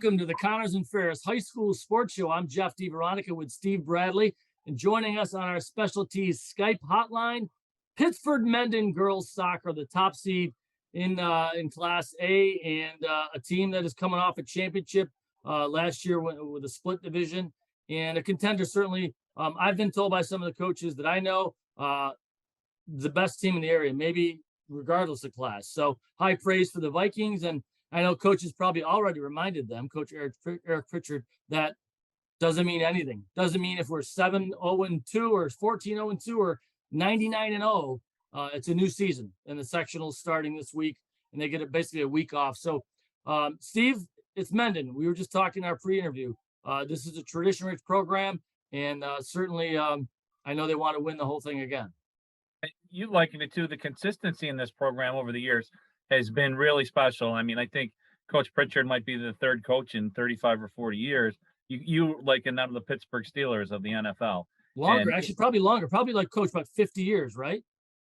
Welcome to the Connors and Ferris High School Sports Show. I'm Jeff DiVeronica with Steve Bradley, and joining us on our specialties Skype hotline, Pittsford Mendon girls soccer, the top seed in Class A, and a team that is coming off a championship last year with a split division, and a contender certainly. I've been told by some of the coaches that I know the best team in the area, maybe regardless of class. So high praise for the Vikings, and I know coaches probably already reminded them, Coach Eric Pritchard, that doesn't mean anything. Doesn't mean if we're 7-0-2 or 14-0-2 or 99-0. It's a new season, and the sectionals starting this week, and they get basically a week off. So, Steve, it's Mendon. We were just talking in our pre-interview. This is a tradition-rich program, and certainly I know they want to win the whole thing again. You likened it to the consistency in this program over the years has been really special. I mean, I think Coach Pritchard might be the third coach in 35 or 40 years. You liken them to the Pittsburgh Steelers of the NFL. Longer, actually, probably longer. Probably like coach about 50 years, right?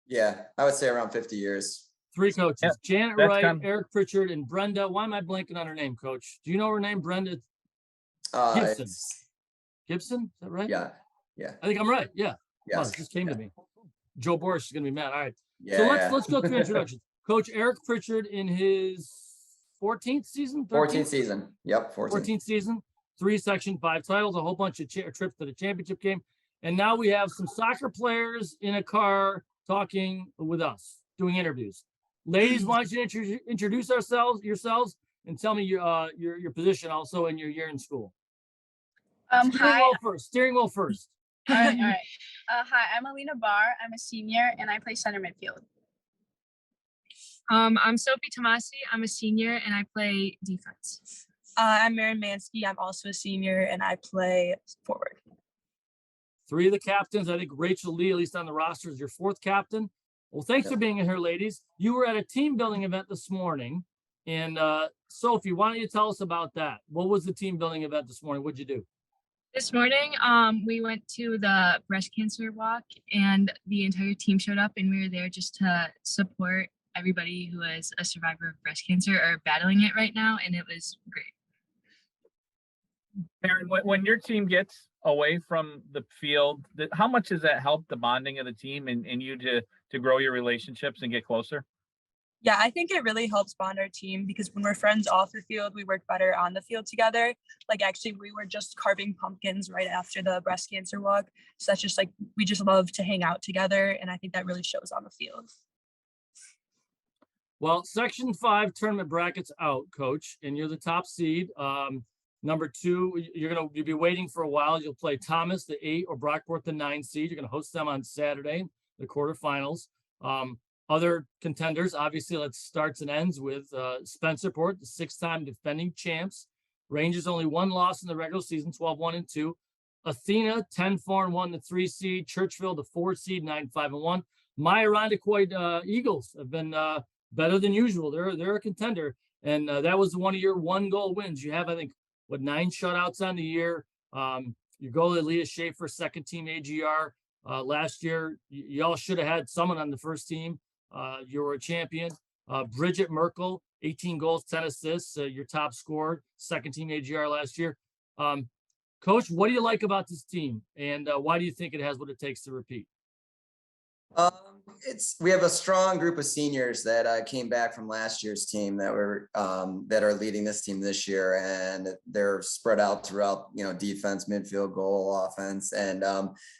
Yeah, I would say around 50 years. Three coaches, Yeah, Janet Wright, Eric Pritchard, and Brenda. Why am I blanking on her name, Coach? Do you know her name, Brenda? Gibson. Gibson, is that right? Yeah. I think I'm right. Yeah. Yes. Oh, it just came to me. Joe Boris is going to be mad. All right. Yeah. So let's go through introductions. Coach Eric Pritchard in his 14th season? 14th season. Yep, 14th season. 3 Section 5 titles, a whole bunch of trips to the championship game. And now we have some soccer players in a car talking with us, doing interviews. Ladies, why don't you introduce yourselves and tell me your position also and your year in school. Steering wheel first. All right. Hi, I'm Elena Barr. I'm a senior and I play center midfield. I'm Sophie Tomassi. I'm a senior and I play defense. I'm Merin. I'm also a senior and I play forward. 3 of the captains. I think Rachel Lee, at least on the roster, is your 4th captain. Well, thanks for being here, ladies. You were at a team building event this morning. And Sophie, why don't you tell us about that? What was the team building event this morning? What'd you do? This morning, we went to the breast cancer walk and the entire team showed up, and we were there just to support everybody who is a survivor of breast cancer or battling it right now, and it was great. Merin, when your team gets away from the field, how much does that help the bonding of the team and you to grow your relationships and get closer? Yeah, I think it really helps bond our team because when we're friends off the field, we work better on the field together. Like actually, we were just carving pumpkins right after the breast cancer walk. So that's just like, we just love to hang out together. And I think that really shows on the field. Well, Section 5 tournament brackets out, Coach, and you're the top seed. Number 2, you'll be waiting for a while. You'll play Thomas, the 8, or Brockport, the 9 seed. You're going to host them on Saturday, the quarterfinals. Other contenders, obviously, let's starts and ends with Spencerport, the 6-time defending champs. Rangers only 1 loss in the regular season, 12-1-2. Athena, 10-4-1, the 3 seed. Churchville, the 4 seed, 9-5-1. My Irondequoit Eagles have been better than usual. They're a contender, and that was one of your 1-goal wins. You have, I think, 9 shutouts on the year. Your goalie, Leah Schaefer, 2nd team AGR. Last year, you all should have had someone on the first team. You were a champion. Bridget Merkel, 18 goals, 10 assists, your top scorer, 2nd team AGR last year. Coach, what do you like about this team, and why do you think it has what it takes to repeat? We have a strong group of seniors that came back from last year's team that are leading this team this year, and they're spread out throughout, defense, midfield, goal, offense, and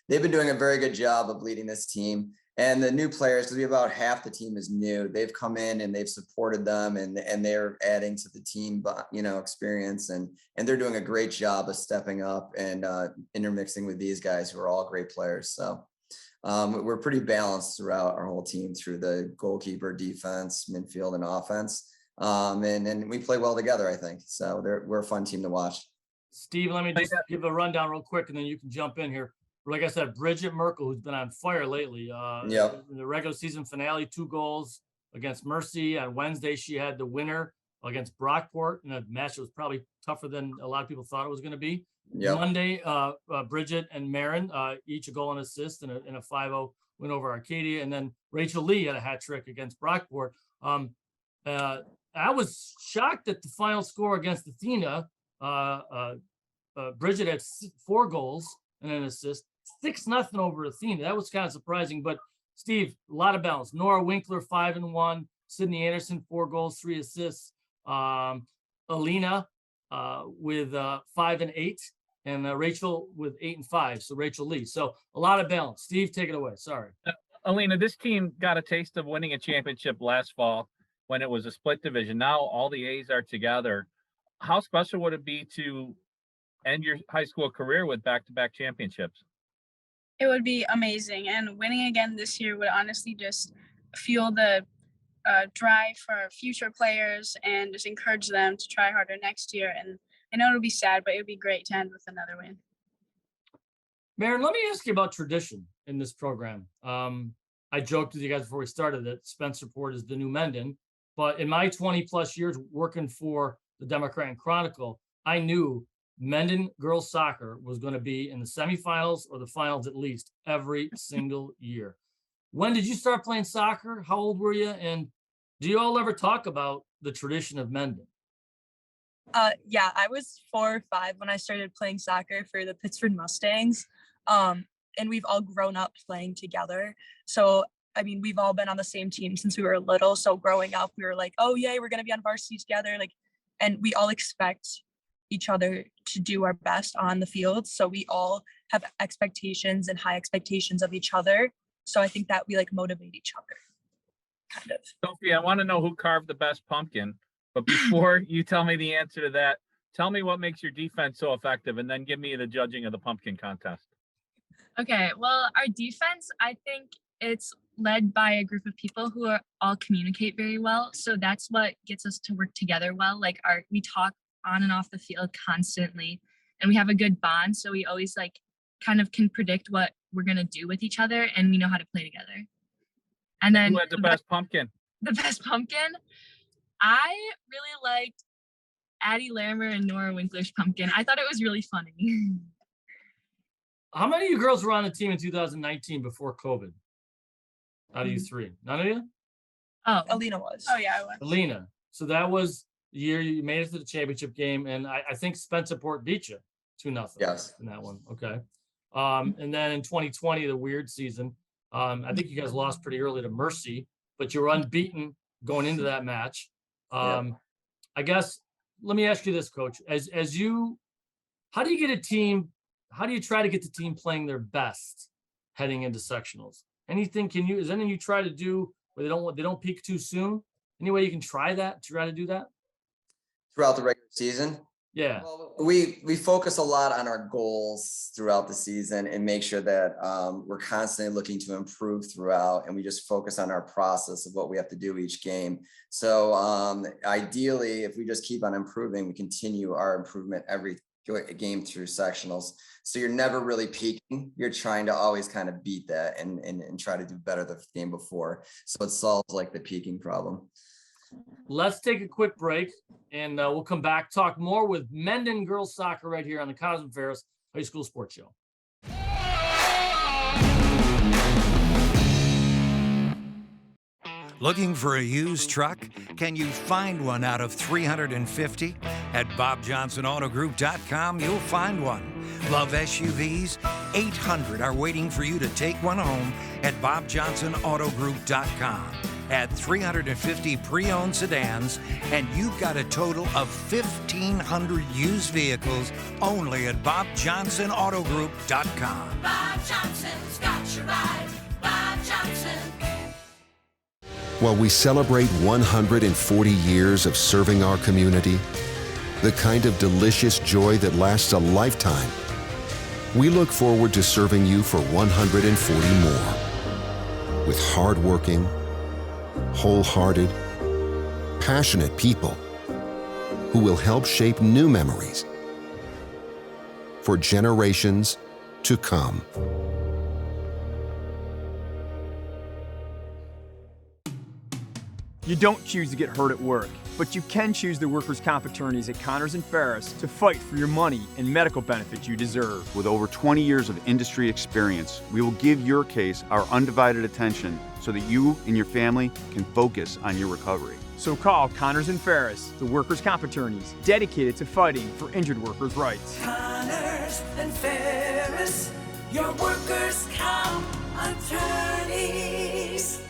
they've been doing a very good job of leading this team. And the new players, because we have about half the team is new, they've come in and they've supported them, and they're adding to the team, experience, and they're doing a great job of stepping up and intermixing with these guys who are all great players. So we're pretty balanced throughout our whole team through the goalkeeper, defense, midfield, and offense. And we play well together, I think. So we're a fun team to watch. Steve, let me just give a rundown real quick, and then you can jump in here. Like I said, Bridget Merkel, who's been on fire lately. In the regular season finale, 2 goals against Mercy. On Wednesday, she had the winner against Brockport in a match that was probably tougher than a lot of people thought it was going to be. Yep. Monday, Bridget and Merin, each a goal and assist in a 5-0 win over Arcadia. And then Rachel Lee had a hat trick against Brockport. I was shocked at the final score against Athena. Bridget had 4 goals and an assist, 6-0 over Athena. That was kind of surprising. But Steve, a lot of balance. Nora Winkler 5-1, Sydney Anderson 4 goals, 3 assists. Elena with 5 and 8, and Rachel with 8 and 5. So Rachel Lee. So a lot of balance. Steve, take it away. Sorry. Elena, this team got a taste of winning a championship last fall when it was a split division. Now all the A's are together. How special would it be to end your high school career with back-to-back championships? It would be amazing, and winning again this year would honestly just fuel the drive for future players and just encourage them to try harder next year. And I know it'll be sad, but it would be great to end with another win. Merin, let me ask you about tradition in this program. I joked with you guys before we started that Spencerport is the new Mendon, but in my 20 plus years working for the Democrat and Chronicle, I knew Mendon girls soccer was going to be in the semifinals or the finals at least every single year. When did you start playing soccer? How old were you? And do you all ever talk about the tradition of Mendon? Yeah, I was 4 or 5 when I started playing soccer for the Pittsford Mustangs. And we've all grown up playing together. So, I mean, we've all been on the same team since we were little. So growing up, we were like, oh, yay, we're going to be on varsity together. And we all expect each other to do our best on the field. So we all have expectations and high expectations of each other. So I think that we motivate each other, kind of. Sophie, I want to know who carved the best pumpkin. But before you tell me the answer to that, tell me what makes your defense so effective, and then give me the judging of the pumpkin contest. Okay, well, our defense, I think it's led by a group of people who all communicate very well. So that's what gets us to work together well. We talk on and off the field constantly, and we have a good bond. So we always kind of can predict what we're going to do with each other, and we know how to play together. And then who had the best pumpkin? The best pumpkin? I really liked Addie Lammer and Nora Winkler's pumpkin. I thought it was really funny. How many of you girls were on the team in 2019 before COVID? Out of you 3? None of you? Oh, Elena was. Oh, yeah, I was. Elena. So that was the year you made it to the championship game, and I think Spencerport beat you 2-0. Yes. In that one. Okay. And then in 2020, the weird season, I think you guys lost pretty early to Mercy, but you were unbeaten going into that match. I guess, let me ask you this, Coach. How do you try to get the team playing their best heading into sectionals? Is anything you try to do where they don't peak too soon? Any way you can try to do that? Throughout the regular season? Yeah. Well, we focus a lot on our goals throughout the season and make sure that we're constantly looking to improve throughout, and we just focus on our process of what we have to do each game. So ideally, if we just keep on improving, we continue our improvement every game through sectionals. So you're never really peaking. You're trying to always kind of beat that and try to do better the game before. So it solves the peaking problem. Let's take a quick break, and we'll come back, talk more with Mendon girls soccer right here on the Cosmo Ferris High School Sports Show. Looking for a used truck? Can you find one out of 350? At BobJohnsonAutoGroup.com, you'll find one. Love SUVs? 800 are waiting for you to take one home at BobJohnsonAutoGroup.com. Add 350 pre-owned sedans, and you've got a total of 1,500 used vehicles only at BobJohnsonAutoGroup.com. Bob Johnson's got your ride. Bob Johnson. While we celebrate 140 years of serving our community, the kind of delicious joy that lasts a lifetime, we look forward to serving you for 140 more. With hardworking, wholehearted, passionate people who will help shape new memories for generations to come. You don't choose to get hurt at work, but you can choose the workers' comp attorneys at Connors and Ferris to fight for your money and medical benefits you deserve. With over 20 years of industry experience, we will give your case our undivided attention so that you and your family can focus on your recovery. So call Connors and Ferris, the workers' comp attorneys dedicated to fighting for injured workers' rights. Connors and Ferris, your workers' comp attorneys.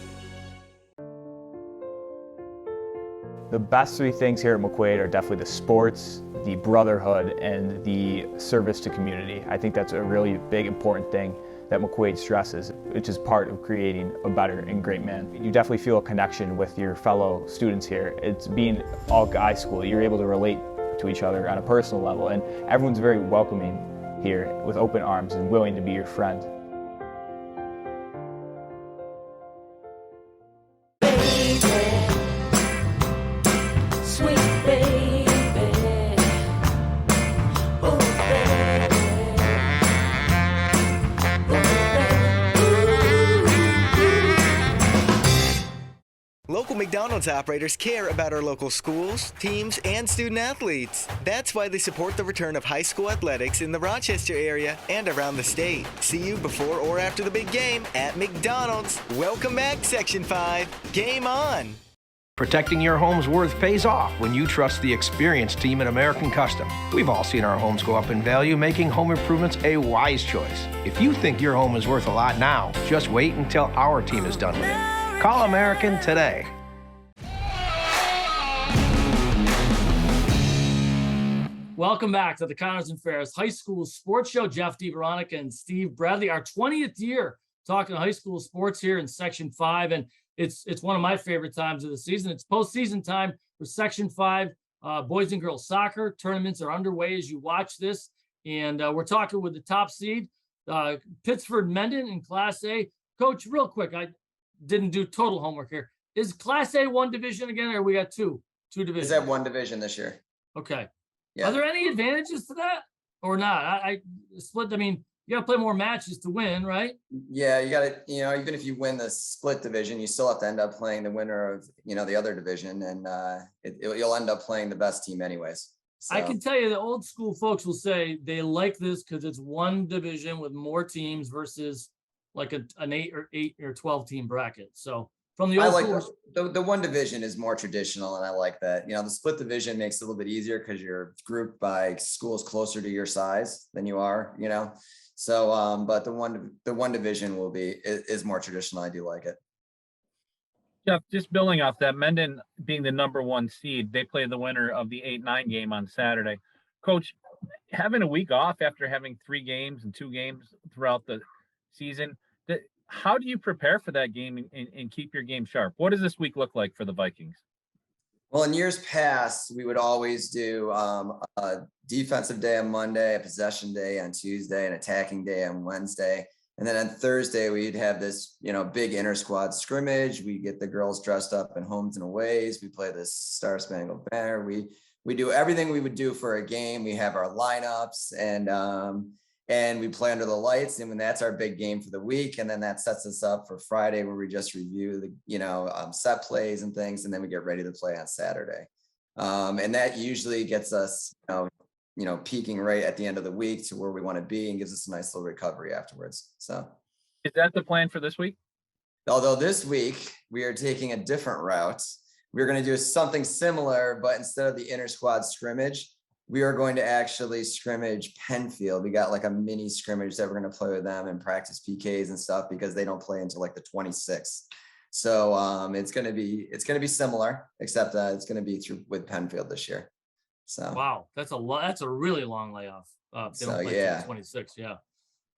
The best three things here at McQuaid are definitely the sports, the brotherhood, and the service to community. I think that's a really big, important thing that McQuaid stresses, which is part of creating a better and great man. You definitely feel a connection with your fellow students here. It's being all guy school. You're able to relate to each other on a personal level, and everyone's very welcoming here with open arms and willing to be your friend. Local McDonald's operators care about our local schools, teams, and student athletes. That's why they support the return of high school athletics in the Rochester area and around the state. See you before or after the big game at McDonald's. Welcome back, Section 5. Game on! Protecting your home's worth pays off when you trust the experienced team at American Custom. We've all seen our homes go up in value, making home improvements a wise choice. If you think your home is worth a lot now, just wait until our team is done with it. Call American today. Welcome back to the Connors and Ferris High School Sports Show. Jeff DiVeronica and Steve Bradley, our 20th year talking high school sports here in Section 5. And it's one of my favorite times of the season. It's postseason time for Section 5. Boys and girls soccer tournaments are underway as you watch this. And we're talking with the top seed, Pittsford Mendon in Class A. Coach, real quick, I didn't do total homework here. Is Class A one division again, or we got two divisions? Is that one division this year? Okay. Yeah. Are there any advantages to that or not? I split. I mean, you got to play more matches to win, right? Yeah, you got to, even if you win the split division, you still have to end up playing the winner of, the other division, and you'll end up playing the best team anyways. So. I can tell you the old school folks will say they like this because it's one division with more teams versus like an 8 or 12 team bracket. So from the old school, the one division is more traditional, and I like that. The split division makes it a little bit easier because you're grouped by schools closer to your size than you are, So, but the one division is more traditional. I do like it. Jeff, just building off that, Mendon being the number one seed, they play the winner of the 8-9 game on Saturday. Coach, having a week off after having 3 games and 2 games throughout the season, how do you prepare for that game and keep your game sharp? What does this week look like for the Vikings? Well, in years past, we would always do a defensive day on Monday, a possession day on Tuesday, an attacking day on Wednesday. And then on Thursday, we'd have this, big inter-squad scrimmage. We get the girls dressed up in homes and aways. We play this Star Spangled Banner. We do everything we would do for a game. We have our lineups and we play under the lights. And when that's our big game for the week. And then that sets us up for Friday where we just review the, set plays and things. And then we get ready to play on Saturday. And that usually gets us, peaking right at the end of the week to where we want to be and gives us a nice little recovery afterwards. So is that the plan for this week? Although this week we are taking a different route. We're going to do something similar, but instead of the inter-squad scrimmage, we are going to actually scrimmage Penfield. We got like a mini scrimmage that we're going to play with them and practice PKs and stuff because they don't play until like the 26th. So it's going to be similar, except it's going to be with Penfield this year. So wow, that's a really long layoff. They don't play until the 26th, yeah.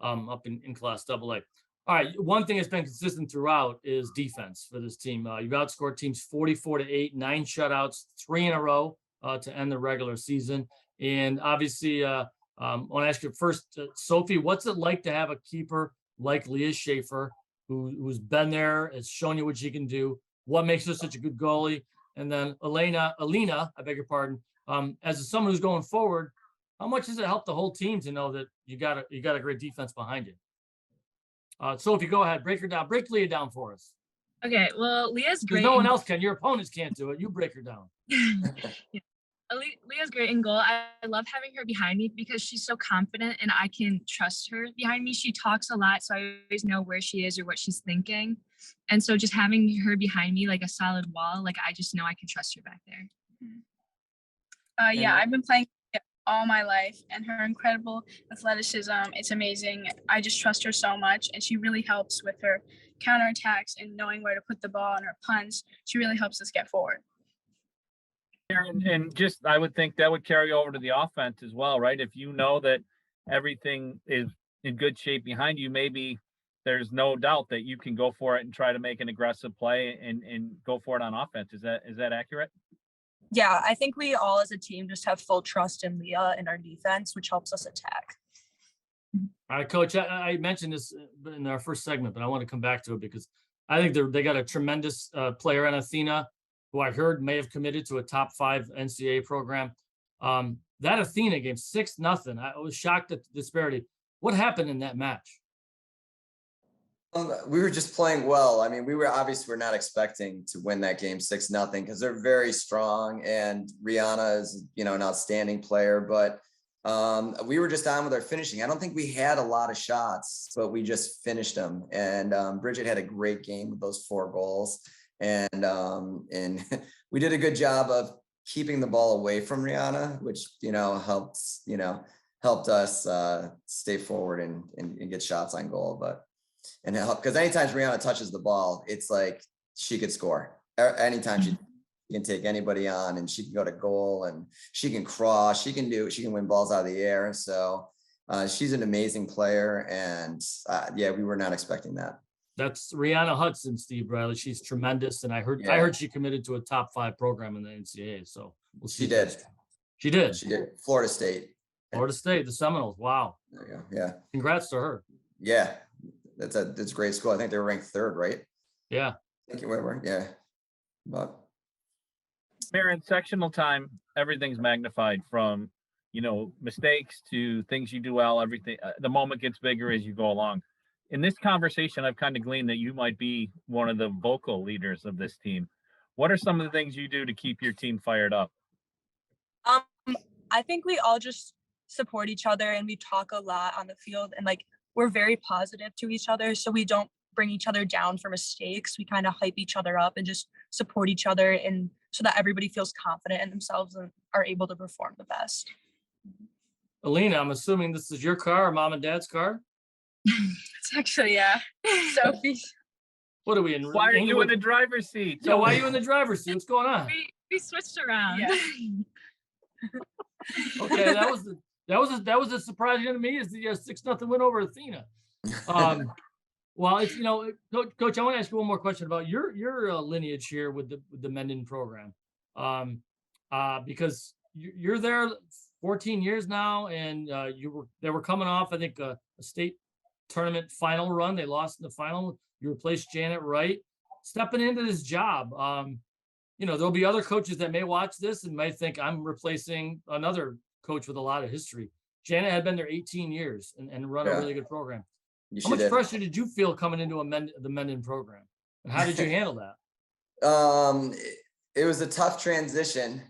Up in Class AA. All right, one thing that's been consistent throughout is defense for this team. You've outscored teams 44-8, 9 shutouts, 3 in a row. To end the regular season. And obviously, I want to ask you first, Sophie, what's it like to have a keeper like Leah Schaefer, who's been there, has shown you what she can do? What makes her such a good goalie? And then Elena, I beg your pardon, as someone who's going forward, how much does it help the whole team to know that you got a great defense behind you? Sophie, go ahead, break Leah down for us. Okay, well, Leah's Because great. no one else can. Your opponents can't do it. You break her down. Yeah. Leah's great in goal. I love having her behind me because she's so confident and I can trust her behind me. She talks a lot, so I always know where she is or what she's thinking. And so just having her behind me like a solid wall, like I just know I can trust her back there. Yeah, I've been playing all my life, and her incredible athleticism, it's amazing. I just trust her so much, and she really helps with her counterattacks and knowing where to put the ball and her punts. She really helps us get forward. And just, I would think that would carry over to the offense as well, right? If you know that everything is in good shape behind you, maybe there's no doubt that you can go for it and try to make an aggressive play and go for it on offense. Is that accurate? Yeah, I think we all as a team just have full trust in Leah and our defense, which helps us attack. All right, Coach, I mentioned this in our first segment, but I want to come back to it because I think they got a tremendous player in Athena, who I heard may have committed to a top 5 NCAA program. That Athena game, 6-0. I was shocked at the disparity. What happened in that match? We were just playing well. I mean, we're not expecting to win that game 6-0 because they're very strong, and Rihanna is, an outstanding player, but we were just on with our finishing. I don't think we had a lot of shots, but we just finished them. And Bridget had a great game with those 4 goals. And we did a good job of keeping the ball away from Rihanna, which, helped us stay forward and get shots on goal. And help, because anytime Rihanna touches the ball, it's like she could score. Anytime she can take anybody on, and she can go to goal, and she can cross, she can win balls out of the air. So she's an amazing player. And we were not expecting that. That's Rihanna Hudson, Steve Bradley. She's tremendous. And I heard she committed to a top 5 program in the NCAA. So we'll see. She did. Florida State, the Seminoles. Wow. There you go. Yeah. Congrats to her. Yeah. That's a great school. I think they were ranked 3rd, right? Yeah. I think you were. Yeah. But Merin, sectional time, everything's magnified from, mistakes to things you do well, everything. The moment gets bigger as you go along. In this conversation, I've kind of gleaned that you might be one of the vocal leaders of this team. What are some of the things you do to keep your team fired up? I think we all just support each other, and we talk a lot on the field, and we're very positive to each other. So we don't bring each other down for mistakes. We kind of hype each other up and just support each other, and so that everybody feels confident in themselves and are able to perform the best. Elena, I'm assuming this is your car or mom and dad's car? It's actually, Sophie's. What are we in? Why are you in the driver's seat? Yeah, why are you in the driver's seat? What's going on? We switched around. Yeah. Okay, that was a surprise to me, is the 6-0 win over Athena. Well, it's Coach, I want to ask you one more question about your lineage here with the Mendon program, because you're there 14 years now, and they were coming off, I think, a state tournament final run. They lost in the final. You replaced Janet Wright, stepping into this job. There'll be other coaches that may watch this and may think I'm replacing another coach with a lot of history. Janet had been there 18 years and run a really good program. How much pressure did you feel coming into the Mendon program, and how did you handle that? It was a tough transition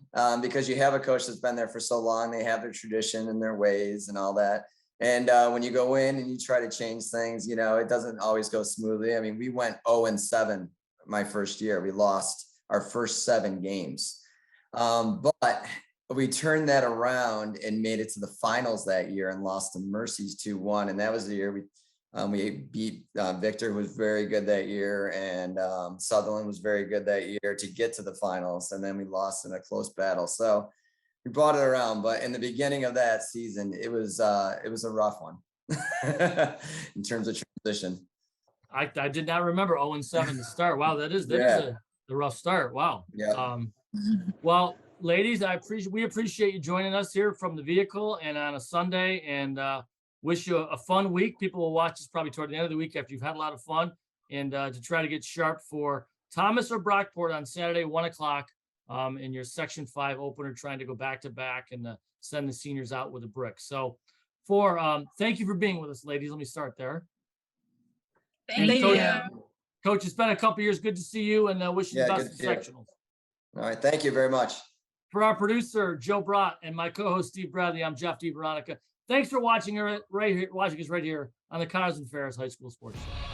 because you have a coach that's been there for so long. They have their tradition and their ways and all that. And when you go in and you try to change things, it doesn't always go smoothly. I mean, we went 0-7 my first year. We lost our first 7 games. But we turned that around and made it to the finals that year and lost to Mercy's 2-1. And that was the year we beat Victor, who was very good that year, and Sutherland was very good that year to get to the finals. And then we lost in a close battle. So we brought it around, but in the beginning of that season, it was a rough one in terms of transition. I did not remember 0-7 to start. Wow, that is a rough start. Wow. Yeah. Well, ladies, we appreciate you joining us here from the vehicle and on a Sunday, and wish you a fun week. People will watch this probably toward the end of the week after you've had a lot of fun, and to try to get sharp for Thomas or Brockport on Saturday, 1:00. In your Section 5 opener, trying to go back-to-back and send the seniors out with a brick. So thank you for being with us, ladies. Let me start there. Thank you. Coach, it's been a couple years. Good to see you, and wish you the Yeah, best good in to sectionals. All right. Thank you very much. For our producer, Joe Brott, and my co-host, Steve Bradley, I'm Jeff DiVeronica. Thanks for watching us right here on the Connors and Ferris High School Sports Show.